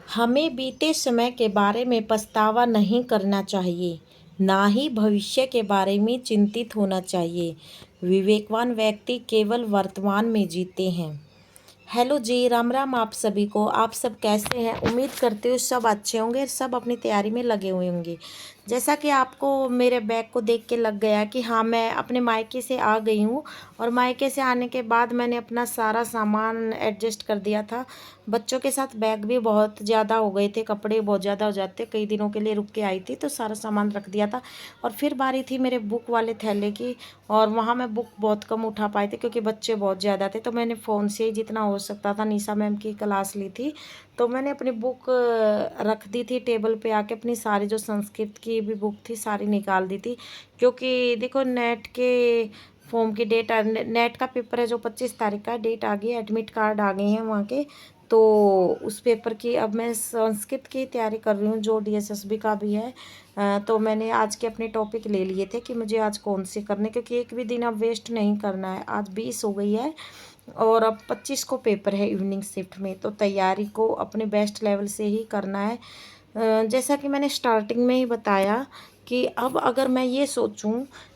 हमें बीते समय के बारे में पछतावा नहीं करना चाहिए, ना ही भविष्य के बारे में चिंतित होना चाहिए। विवेकवान व्यक्ति केवल वर्तमान में जीते हैं। हेलो जी, राम राम आप सभी को। आप सब कैसे हैं? उम्मीद करते हो सब अच्छे होंगे, सब अपनी तैयारी में लगे हुए होंगे। जैसा कि आपको मेरे बैग को देख के लग गया कि हाँ, मैं अपने मायके से आ गई हूँ और मायके से आने के बाद मैंने अपना सारा सामान एडजस्ट कर दिया था। बच्चों के साथ बैग भी बहुत ज़्यादा हो गए थे, कपड़े बहुत ज़्यादा हो जाते, कई दिनों के लिए रुक के आई थी तो सारा सामान रख दिया था। और फिर बारी थी मेरे बुक वाले थैले की, और वहाँ मैं बुक बहुत कम उठा पाई थी क्योंकि बच्चे बहुत ज़्यादा थे। तो मैंने फ़ोन से ही जितना हो सकता था, निशा मैम की क्लास ली थी, तो मैंने अपनी बुक रख दी थी टेबल पे आके। अपनी सारी जो संस्कृत की भी बुक थी सारी निकाल दी थी, क्योंकि देखो नेट के फॉर्म की डेट नेट का पेपर है जो 25 तारीख का, डेट आ गई, एडमिट कार्ड आ गए हैं वहाँ के। तो उस पेपर की अब मैं संस्कृत की तैयारी कर रही हूँ जो डीएसएसबी का भी है। तो मैंने आज के अपने टॉपिक ले लिए थे कि मुझे आज कौन से करने, क्योंकि एक भी दिन अब वेस्ट नहीं करना है। आज 20 हो गई है और अब 25 को पेपर है इवनिंग शिफ्ट में, तो तैयारी को अपने बेस्ट लेवल से ही करना है। जैसा कि मैंने स्टार्टिंग में ही बताया कि अब अगर मैं ये सोचूं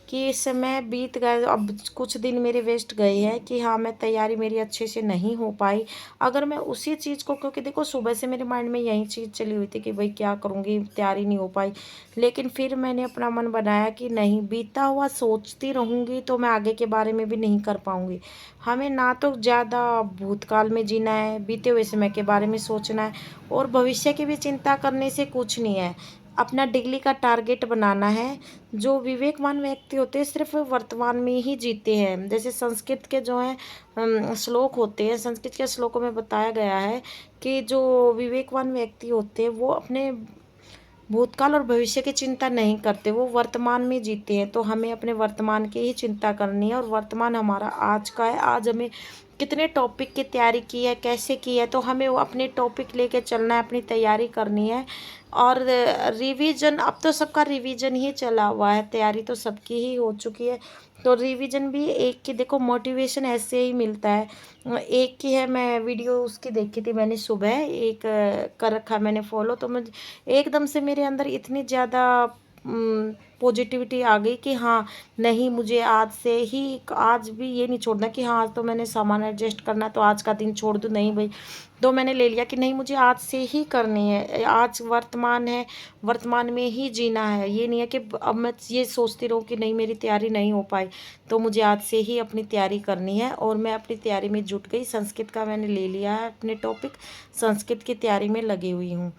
कि इस समय बीत गए, अब कुछ दिन मेरे वेस्ट गए हैं कि हाँ मैं तैयारी मेरी अच्छे से नहीं हो पाई, अगर मैं उसी चीज़ को, क्योंकि देखो सुबह से मेरे माइंड में यही चीज़ चली हुई थी कि भाई क्या करूँगी, तैयारी नहीं हो पाई। लेकिन फिर मैंने अपना मन बनाया कि नहीं, बीता हुआ सोचती रहूँगी तो मैं आगे के बारे में भी नहीं कर पाऊँगी। हमें ना तो ज़्यादा भूतकाल में जीना है, बीते हुए समय के बारे में सोचना है, और भविष्य की भी चिंता करने से कुछ नहीं है। अपना डेली का टारगेट बनाना है। जो विवेकवान व्यक्ति होते हैं सिर्फ वर्तमान में ही जीते हैं। जैसे संस्कृत के जो हैं श्लोक होते हैं, संस्कृत के श्लोकों में बताया गया है कि जो विवेकवान व्यक्ति होते हैं वो अपने भूतकाल और भविष्य की चिंता नहीं करते, वो वर्तमान में जीते हैं। तो हमें अपने वर्तमान की ही चिंता करनी है, और वर्तमान हमारा आज का है। आज हमें कितने टॉपिक की तैयारी की है, कैसे की है, तो हमें वो अपने टॉपिक लेके चलना है, अपनी तैयारी करनी है। और रिवीजन, अब तो सबका रिवीजन ही चला हुआ है, तैयारी तो सबकी ही हो चुकी है। तो रिवीजन भी एक की, देखो मोटिवेशन ऐसे ही मिलता है। एक की है, मैं वीडियो उसकी देखी थी मैंने सुबह, एक कर रखा मैंने फॉलो, तो मुझे एकदम से मेरे अंदर इतनी ज़्यादा पॉजिटिविटी आ गई कि हाँ नहीं, मुझे आज से ही, आज भी ये नहीं छोड़ना कि हाँ आज तो मैंने सामान एडजस्ट करना तो आज का दिन छोड़ दूँ, नहीं भाई। तो मैंने ले लिया कि नहीं, मुझे आज से ही करनी है, आज वर्तमान है, वर्तमान में ही जीना है। ये नहीं है कि अब मैं ये सोचती रहूँ कि नहीं मेरी तैयारी नहीं हो पाई, तो मुझे आज से ही अपनी तैयारी करनी है। और मैं अपनी तैयारी में जुट गई। संस्कृत का मैंने ले लिया है अपने टॉपिक, संस्कृत की तैयारी में लगी हुई हूँ।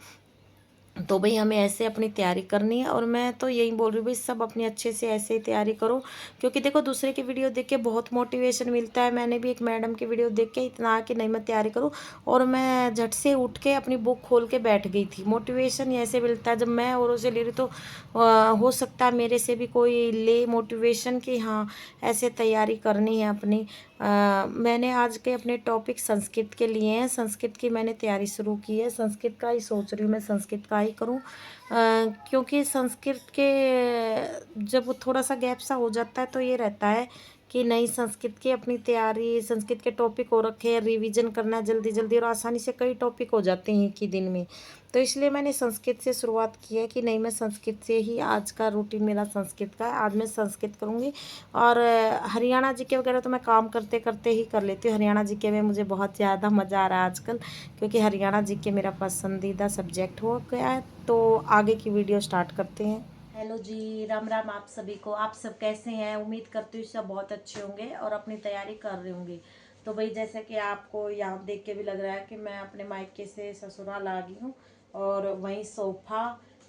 तो भाई हमें ऐसे अपनी तैयारी करनी है, और मैं तो यही बोल रही हूँ भाई सब अपनी अच्छे से ऐसे ही तैयारी करो। क्योंकि देखो दूसरे की वीडियो देख के बहुत मोटिवेशन मिलता है। मैंने भी एक मैडम की वीडियो देख के इतना कि नहीं मैं तैयारी करूँ, और मैं झट से उठ के अपनी बुक खोल के बैठ गई थी। मोटिवेशन ऐसे मिलता है जब मैं औरों से ले रही, तो हो सकता है मेरे से भी कोई ले मोटिवेशन कि हाँ ऐसे तैयारी करनी है अपनी। मैंने आज के अपने टॉपिक संस्कृत के लिए हैं, संस्कृत की मैंने तैयारी शुरू की है, संस्कृत का ही सोच रही हूँ मैं, संस्कृत का ही करूँ। क्योंकि संस्कृत के जब थोड़ा सा गैप सा हो जाता है तो ये रहता है कि नहीं, संस्कृत की अपनी तैयारी, संस्कृत के टॉपिक हो रखे हैं, रिवीजन करना है जल्दी जल्दी, और आसानी से कई टॉपिक हो जाते हैं एक ही दिन में। तो इसलिए मैंने संस्कृत से शुरुआत की है कि नहीं मैं संस्कृत से ही, आज का रूटीन मेरा संस्कृत का है, आज मैं संस्कृत करूँगी। और हरियाणा जीके वगैरह तो मैं काम करते करते ही कर लेती हूँ। हरियाणा जीके में मुझे बहुत ज़्यादा मज़ा आ रहा है आजकल, क्योंकि हरियाणा जीके मेरा पसंदीदा सब्जेक्ट हो गया है। तो आगे की वीडियो स्टार्ट करते हैं। हेलो जी, राम राम आप सभी को। आप सब कैसे हैं? उम्मीद करती हूँ सब बहुत अच्छे होंगे और अपनी तैयारी कर रहे होंगे। तो भाई जैसे कि आपको यहाँ देख के भी लग रहा है कि मैं अपने मायके से ससुराल आ गई हूँ, और वहीं सोफ़ा,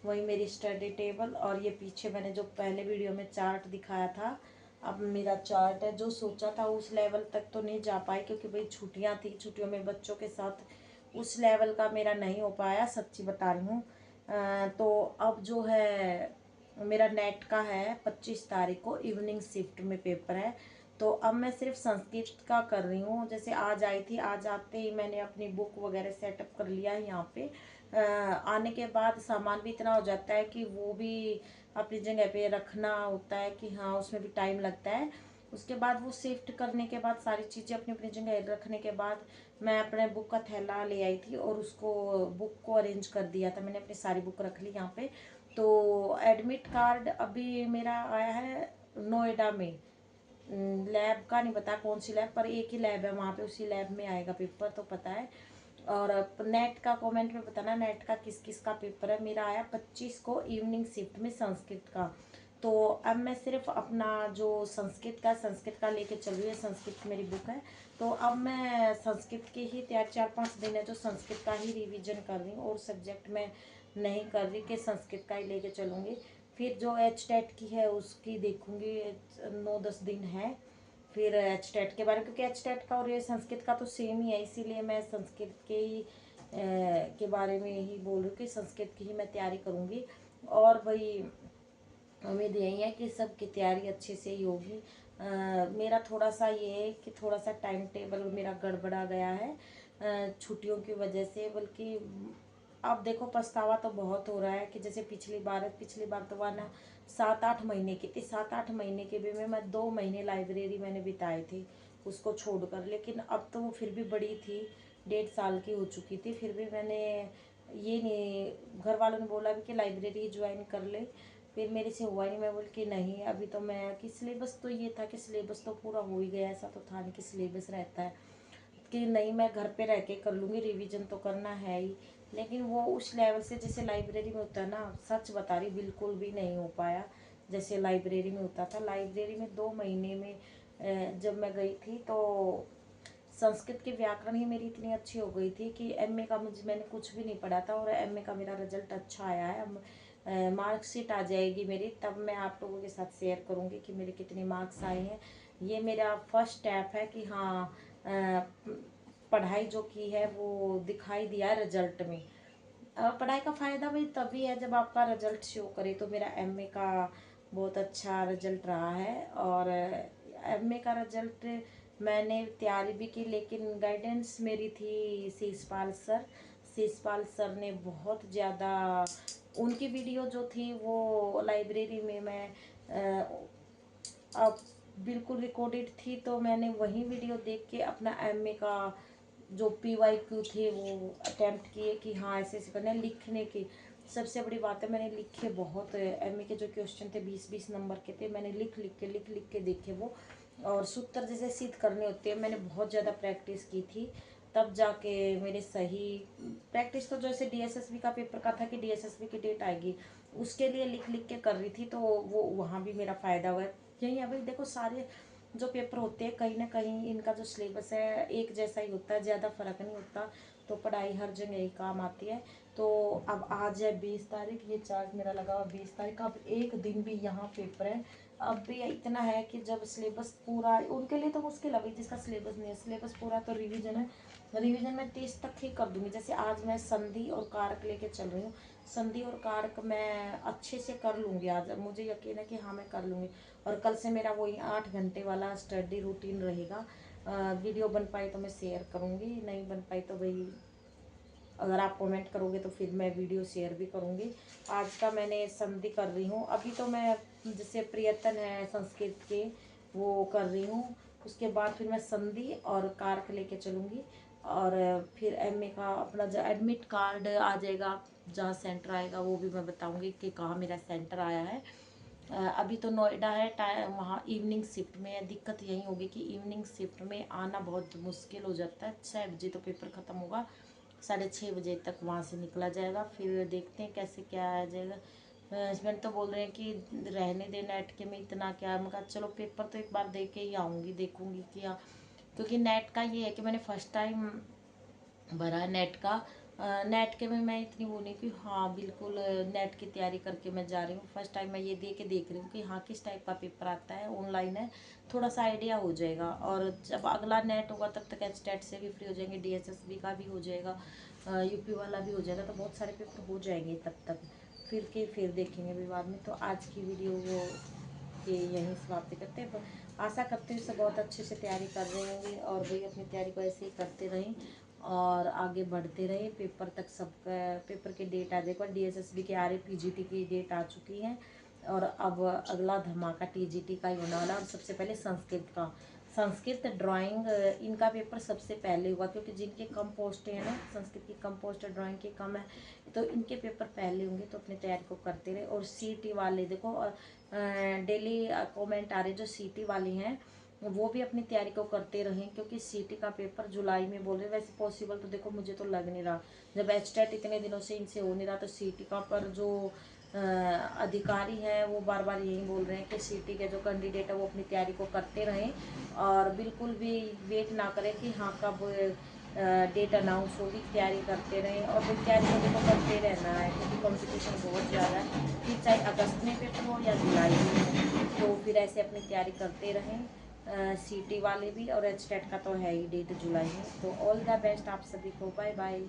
वहीं मेरी स्टडी टेबल, और ये पीछे मैंने जो पहले वीडियो में चार्ट दिखाया था, अब मेरा चार्ट है। जो सोचा था उस लेवल तक तो नहीं जा पाई, क्योंकि भाई छुट्टियाँ थी, छुट्टियों में बच्चों के साथ उस लेवल का मेरा नहीं हो पाया, सच्ची बता रही हूँ। तो अब जो है मेरा नेट का है 25 तारीख को इवनिंग शिफ्ट में पेपर है। तो अब मैं सिर्फ संस्कृत का कर रही हूँ। जैसे आज आई थी, आज आते ही मैंने अपनी बुक वगैरह सेटअप कर लिया है यहाँ पे। आने के बाद सामान भी इतना हो जाता है कि वो भी अपनी जगह पे रखना होता है कि हाँ उसमें भी टाइम लगता है। उसके बाद वो शिफ्ट करने के बाद सारी चीज़ें अपनी अपनी जगह रखने के बाद मैं अपने बुक का थैला ले आई थी और उसको बुक को अरेंज कर दिया था। मैंने अपनी सारी बुक रख ली यहाँ पे। तो एडमिट कार्ड अभी मेरा आया है नोएडा में। लैब का नहीं पता कौन सी लैब, पर एक ही लैब है वहाँ पे, उसी लैब में आएगा पेपर तो पता है। और नेट का कमेंट में बताना नेट का किस किस का पेपर है। मेरा आया 25 को इवनिंग शिफ्ट में संस्कृत का। तो अब मैं सिर्फ अपना जो संस्कृत का लेके चल रही है। संस्कृत मेरी बुक है, तो अब मैं संस्कृत की ही तैयार 4-5 दिन है जो संस्कृत का ही रिवीजन कर रही हूँ, और सब्जेक्ट में नहीं कर रही कि संस्कृत का ही लेके चलूँगी। फिर जो एच टेट की है उसकी देखूँगी, 9-10 दिन है फिर एच टेट के बारे में, क्योंकि एच टेट का और ये संस्कृत का तो सेम ही है, इसीलिए मैं संस्कृत के ही के बारे में ही बोल रही हूँ कि संस्कृत की ही मैं तैयारी करूँगी। और भाई उम्मीद यही है कि सबकी तैयारी अच्छे से ही होगी। मेरा थोड़ा सा ये है कि थोड़ा सा टाइम टेबल मेरा गड़बड़ा गया है छुट्टियों की वजह से। बल्कि अब देखो पछतावा तो बहुत हो रहा है कि जैसे पिछली बार तो वह ना 7-8 महीने की थी। 7-8 महीने के भी में मैं 2 महीने लाइब्रेरी मैंने बिताए थे उसको छोड़कर। लेकिन अब तो वो फिर भी बड़ी थी, 1.5 साल की हो चुकी थी, फिर भी मैंने ये नहीं, घर वालों ने बोला भी कि लाइब्रेरी ज्वाइन कर ले, फिर मेरे से हुआ नहीं। मैं बोल कि नहीं अभी तो मैं कि सिलेबस तो ये था कि सिलेबस तो पूरा हो ही गया, ऐसा तो था नहीं कि सिलेबस रहता है कि नहीं मैं घर पे रह के कर लूँगी, रिवीजन तो करना है ही। लेकिन वो उस लेवल से जैसे लाइब्रेरी में होता है ना, सच बता रही बिल्कुल भी नहीं हो पाया जैसे लाइब्रेरी में होता था। लाइब्रेरी में 2 महीने में जब मैं गई थी तो संस्कृत के व्याकरण ही मेरी इतनी अच्छी हो गई थी कि एमए का मैंने कुछ भी नहीं पढ़ा था, और एमए का मेरा रिजल्ट अच्छा आया है। अब मार्कशीट आ जाएगी मेरी, तब मैं आप लोगों के साथ शेयर करूँगी कि मेरे कितने मार्क्स आए हैं। ये मेरा फर्स्ट स्टेप है कि हाँ पढ़ाई जो की है वो दिखाई दिया है रिजल्ट में। पढ़ाई का फ़ायदा भी तभी है जब आपका रिजल्ट शो करे। तो मेरा एमए का बहुत अच्छा रिजल्ट रहा है, और एमए का रिजल्ट मैंने तैयारी भी की, लेकिन गाइडेंस मेरी थी शीशपाल सर ने बहुत ज़्यादा, उनकी वीडियो जो थी वो लाइब्रेरी में मैं अब बिल्कुल रिकॉर्डेड थी, तो मैंने वही वीडियो देख के अपना एमए का जो PYQ थे वो अटेम्प्ट किए कि हाँ ऐसे ऐसे करना है। लिखने की सबसे बड़ी बात है, मैंने लिखे बहुत। एमए के जो क्वेश्चन थे 20-20 नंबर के थे, मैंने लिख लिख के देखे वो, और सूत्र जैसे सिद्ध करने होते हैं मैंने बहुत ज़्यादा प्रैक्टिस की थी, तब जाके मेरे सही प्रैक्टिस। तो जैसे DSSB का पेपर का था कि DSSB की डेट आएगी, उसके लिए लिख के कर रही थी, तो वो वहाँ भी मेरा फ़ायदा हुआ है। यही अभी देखो सारे जो पेपर होते हैं कहीं ना कहीं इनका जो सिलेबस है एक जैसा ही होता है, ज़्यादा फर्क नहीं होता, तो पढ़ाई हर जगह ही काम आती है। तो अब आज है 20 तारीख, ये चार्ज मेरा लगा हुआ 20 तारीख, अब एक दिन भी यहाँ पेपर है। अब भी इतना है कि जब सिलेबस पूरा, उनके लिए तो मुश्किल है भाई जिसका सिलेबस नहीं है। सिलेबस पूरा तो रिवीजन है, रिवीजन में 30 तक ही कर दूंगी। जैसे आज मैं संधि और कारक लेके चल रही हूँ, संधि और कारक मैं अच्छे से कर लूँगी आज, मुझे यकीन है कि हाँ मैं कर लूँगी। और कल से मेरा वही 8 घंटे वाला स्टडी रूटीन रहेगा। वीडियो बन पाई तो मैं शेयर करूँगी, नहीं बन पाई तो भाई अगर आप कमेंट करोगे तो फिर मैं वीडियो शेयर भी करूँगी। आज का मैंने संधि कर रही हूँ। अभी तो मैं जैसे प्रयत्न है संस्कृत के वो कर रही हूँ, उसके बाद फिर मैं संधि और कारक लेके चलूँगी। और फिर एमए का अपना जो एडमिट कार्ड आ जाएगा, जहाँ सेंटर आएगा वो भी मैं बताऊँगी कि कहाँ मेरा सेंटर आया है। अभी तो नोएडा है, टाइम वहाँ इवनिंग शिफ्ट में है। दिक्कत यही होगी कि इवनिंग शिफ्ट में आना बहुत मुश्किल हो जाता है। 6 बजे तो पेपर ख़त्म होगा, 6:30 बजे तक वहाँ से निकला जाएगा। फिर देखते हैं कैसे क्या आ जाएगा। हस्बैंड तो बोल रहे हैं कि रहने दे, नेट के में इतना क्या। मैं कहा चलो पेपर तो एक बार दे के ही आऊँगी, देखूँगी क्या, क्योंकि नेट का ये है कि मैंने फर्स्ट टाइम भरा है नेट का। नेट के में मैं इतनी वो नहीं कि हाँ बिल्कुल नेट की तैयारी करके मैं जा रही हूँ। फर्स्ट टाइम मैं ये दे के देख रही हूँ कि हाँ किस टाइप का पेपर आता है, ऑनलाइन है, थोड़ा सा आइडिया हो जाएगा। और जब अगला नेट होगा तब तक एचटेट से भी फ्री हो जाएंगे, DSSB का भी हो जाएगा, यूपी वाला भी हो जाएगा, तो बहुत सारे पेपर हो जाएंगे तब तक। फिर देखेंगे भी बाद में। तो आज की वीडियो वो कि यहीं समाप्त करते हैं। आशा करते हैं सब बहुत अच्छे से तैयारी कर रहे होंगे, और भाई अपनी तैयारी को ऐसे ही करते रहें और आगे बढ़ते रहें। पेपर तक सबका पेपर की डेट आ जाएगा, DSSB के RA PGT की डेट आ चुकी है। और अब अगला धमाका टीजीटी का ही होने वाला। और सबसे पहले संस्कृत ड्राइंग इनका पेपर सबसे पहले हुआ, क्योंकि जिनके कम पोस्ट हैं ना, संस्कृत की कम पोस्ट है, ड्राइंग की कम है, तो इनके पेपर पहले होंगे। तो अपनी तैयारी को करते रहे। और सीटी वाले देखो, और डेली कमेंट आ रहे जो सीटी वाले हैं वो भी अपनी तैयारी को करते रहें, क्योंकि सीटी का पेपर जुलाई में बोल रहे। वैसे पॉसिबल तो देखो मुझे तो लग नहीं रहा, जब एचटेट इतने दिनों से इनसे हो नहीं रहा, तो सीटी का पर जो अधिकारी हैं वो बार बार यही बोल रहे हैं कि सीटी के जो कैंडिडेट है वो अपनी तैयारी को करते रहें, और बिल्कुल भी वेट ना करें कि हाँ कब डेट अनाउंस होगी, तैयारी करते रहें। और फिर तैयारी को देखो करते रहना है, क्योंकि कंपटीशन बहुत ज़्यादा है, फिर चाहे अगस्त में पेपर हो या जुलाई में हो, तो फिर ऐसे अपनी तैयारी करते रहें। सीटी वाले भी, और एचटेट का तो है ही डेट जुलाई में। तो ऑल द बेस्ट आप सभी को, बाय बाय।